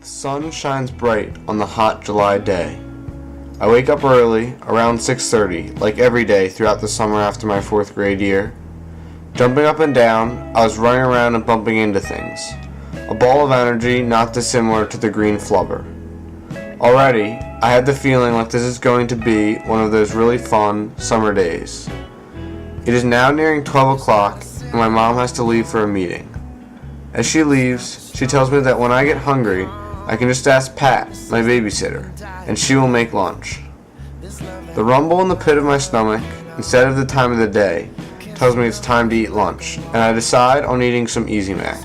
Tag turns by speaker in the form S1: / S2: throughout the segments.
S1: The sun shines bright on the hot July day. I wake up early, around 6:30, like every day throughout the summer after my 4th grade year. Jumping up and down, I was running around and bumping into things. A ball of energy not dissimilar to the green flubber. Already, I had the feeling like this is going to be one of those really fun summer days. It is now nearing 12 o'clock and my mom has to leave for a meeting. As she leaves, she tells me that when I get hungry, I can just ask Pat, my babysitter, and she will make lunch. The rumble in the pit of my stomach, instead of the time of the day, tells me it's time to eat lunch, and I decide on eating some Easy Mac.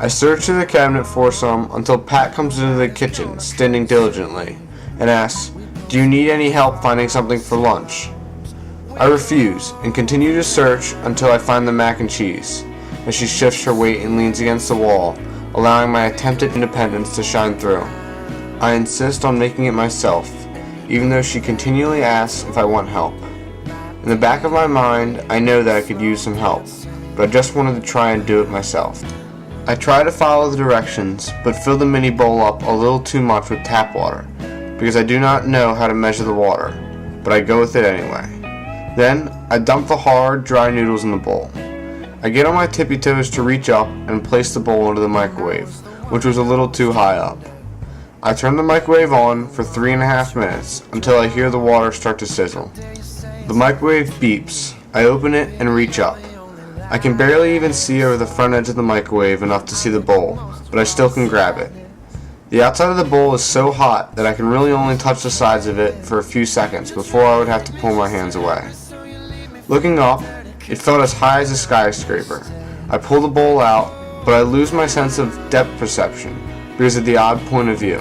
S1: I search through the cabinet for some until Pat comes into the kitchen, standing diligently, and asks, "Do you need any help finding something for lunch?" I refuse, and continue to search until I find the mac and cheese, as she shifts her weight and leans against the wall, allowing my attempted independence to shine through. I insist on making it myself, even though she continually asks if I want help. In the back of my mind, I know that I could use some help, but I just wanted to try and do it myself. I try to follow the directions, but fill the mini bowl up a little too much with tap water, because I do not know how to measure the water, but I go with it anyway. Then, I dump the hard, dry noodles in the bowl. I get on my tippy toes to reach up and place the bowl into the microwave, which was a little too high up. I turn the microwave on for 3.5 minutes until I hear the water start to sizzle. The microwave beeps. I open it and reach up. I can barely even see over the front edge of the microwave enough to see the bowl, but I still can grab it. The outside of the bowl is so hot that I can really only touch the sides of it for a few seconds before I would have to pull my hands away. Looking up, it felt as high as a skyscraper. I pull the bowl out, but I lose my sense of depth perception because of the odd point of view.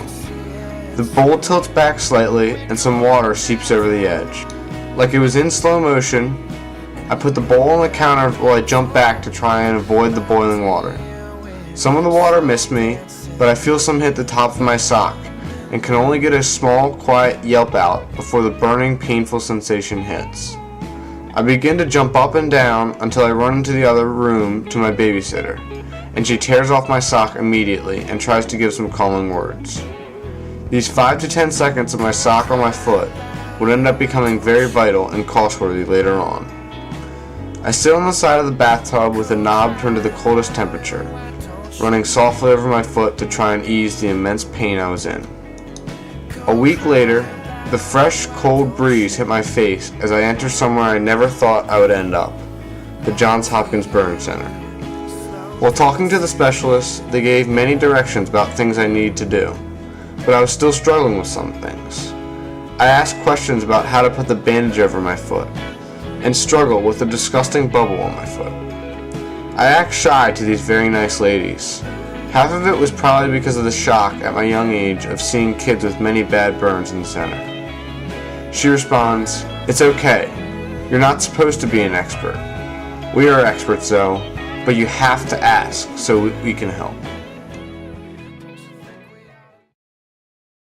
S1: The bowl tilts back slightly and some water seeps over the edge. Like it was in slow motion, I put the bowl on the counter while I jump back to try and avoid the boiling water. Some of the water missed me, but I feel some hit the top of my sock and can only get a small, quiet yelp out before the burning, painful sensation hits. I begin to jump up and down until I run into the other room to my babysitter, and she tears off my sock immediately and tries to give some calming words. These 5 to 10 seconds of my sock on my foot would end up becoming very vital and cost-worthy later on. I sit on the side of the bathtub with the knob turned to the coldest temperature, running softly over my foot to try and ease the immense pain I was in. A week later, the fresh, cold breeze hit my face as I enter somewhere I never thought I would end up, the Johns Hopkins Burn Center. While talking to the specialists, they gave many directions about things I needed to do, but I was still struggling with some things. I asked questions about how to put the bandage over my foot, and struggled with the disgusting bubble on my foot. I act shy to these very nice ladies. Half of it was probably because of the shock at my young age of seeing kids with many bad burns in the center. She responds, "It's okay. You're not supposed to be an expert. We are experts though, but you have to ask so we can help."